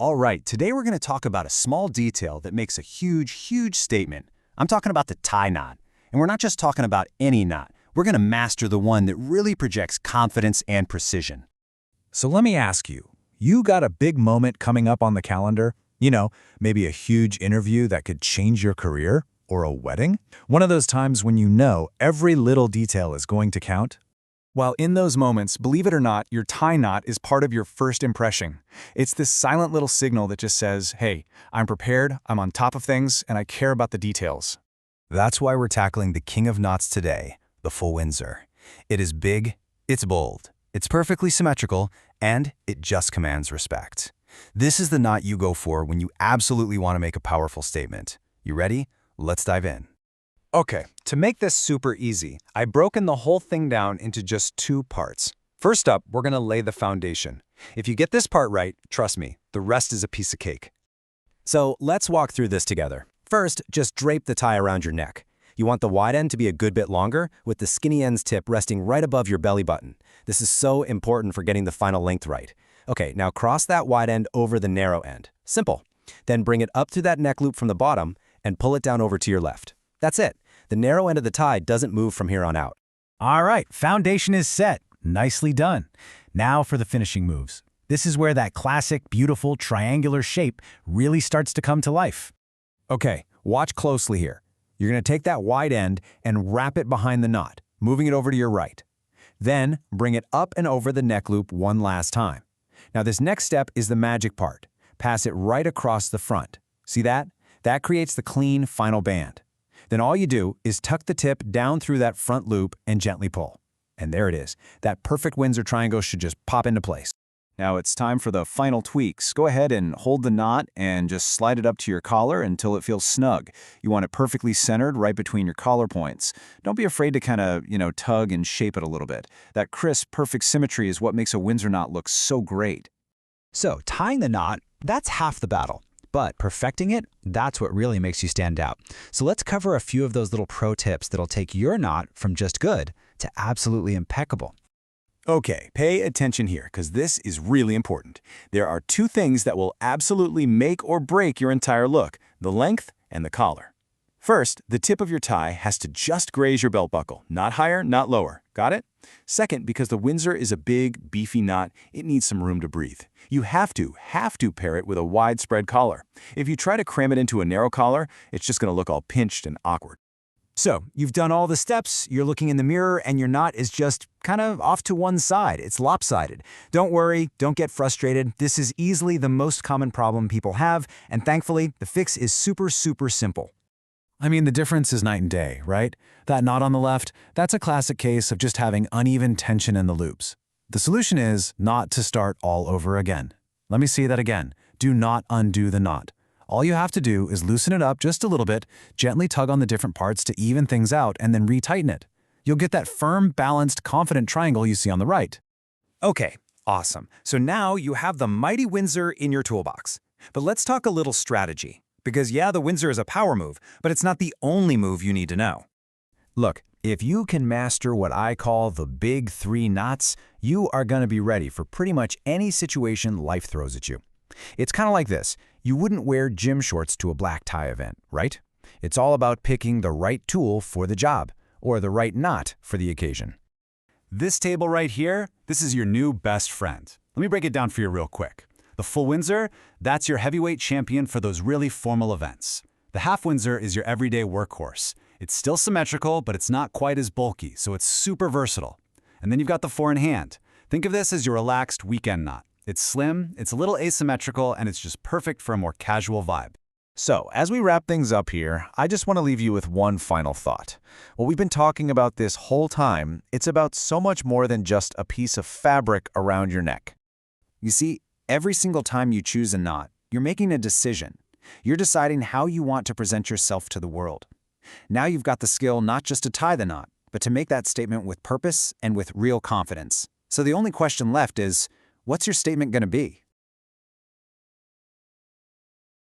All right, today we're going to talk about a small detail that makes a huge, huge statement. I'm talking about the tie knot. And we're not just talking about any knot. We're going to master the one that really projects confidence and precision. So let me ask you, you got a big moment coming up on the calendar? Maybe a huge interview that could change your career? Or a wedding? One of those times when you know every little detail is going to count? Well, in those moments, believe it or not, your tie knot is part of your first impression. It's this silent little signal that just says, hey, I'm prepared, I'm on top of things, and I care about the details. That's why we're tackling the king of knots today, the full Windsor. It is big, it's bold, it's perfectly symmetrical, and it just commands respect. This is the knot you go for when you absolutely want to make a powerful statement. You ready? Let's dive in. Okay, to make this super easy, I've broken the whole thing down into just two parts. First up, we're going to lay the foundation. If you get this part right, trust me, the rest is a piece of cake. So let's walk through this together. First, just drape the tie around your neck. You want the wide end to be a good bit longer, with the skinny end's tip resting right above your belly button. This is so important for getting the final length right. Okay, now cross that wide end over the narrow end. Simple. Then bring it up through that neck loop from the bottom and pull it down over to your left. That's it. The narrow end of the tie doesn't move from here on out. All right, foundation is set. Nicely done. Now for the finishing moves. This is where that classic, beautiful, triangular shape really starts to come to life. Okay, watch closely here. You're going to take that wide end and wrap it behind the knot, moving it over to your right. Then bring it up and over the neck loop one last time. Now this next step is the magic part. Pass it right across the front. See that? That creates the clean final band. Then all you do is tuck the tip down through that front loop and gently pull. And there it is. That perfect Windsor triangle should just pop into place. Now it's time for the final tweaks. Go ahead and hold the knot and just slide it up to your collar until it feels snug. You want it perfectly centered right between your collar points. Don't be afraid to kind of, tug and shape it a little bit. That crisp, perfect symmetry is what makes a Windsor knot look so great. So tying the knot, that's half the battle. But perfecting it, that's what really makes you stand out. So let's cover a few of those little pro tips that'll take your knot from just good to absolutely impeccable. Okay, pay attention here, because this is really important. There are two things that will absolutely make or break your entire look: the length and the collar. First, the tip of your tie has to just graze your belt buckle, not higher, not lower. Got it? Second, because the Windsor is a big, beefy knot, it needs some room to breathe. You have to pair it with a widespread collar. If you try to cram it into a narrow collar, it's just going to look all pinched and awkward. So, you've done all the steps, you're looking in the mirror, and your knot is just kind of off to one side. It's lopsided. Don't worry, don't get frustrated. This is easily the most common problem people have, and thankfully, the fix is super, super simple. I mean, the difference is night and day, right? That knot on the left, that's a classic case of just having uneven tension in the loops. The solution is not to start all over again. Let me see that again. Do not undo the knot. All you have to do is loosen it up just a little bit, gently tug on the different parts to even things out, and then retighten it. You'll get that firm, balanced, confident triangle you see on the right. Okay, awesome. So now you have the mighty Windsor in your toolbox. But let's talk a little strategy. Because yeah, the Windsor is a power move, but it's not the only move you need to know. Look, if you can master what I call the big three knots, you are going to be ready for pretty much any situation life throws at you. It's kind of like this. You wouldn't wear gym shorts to a black tie event, right? It's all about picking the right tool for the job, or the right knot for the occasion. This table right here, this is your new best friend. Let me break it down for you real quick. The full Windsor, that's your heavyweight champion for those really formal events. The half Windsor is your everyday workhorse. It's still symmetrical, but it's not quite as bulky, so it's super versatile. And then you've got the four in hand. Think of this as your relaxed weekend knot. It's slim, it's a little asymmetrical, and it's just perfect for a more casual vibe. So, as we wrap things up here, I just want to leave you with one final thought. What we've been talking about this whole time, it's about so much more than just a piece of fabric around your neck. You see, every single time you choose a knot, you're making a decision. You're deciding how you want to present yourself to the world. Now you've got the skill not just to tie the knot, but to make that statement with purpose and with real confidence. So the only question left is, what's your statement going to be?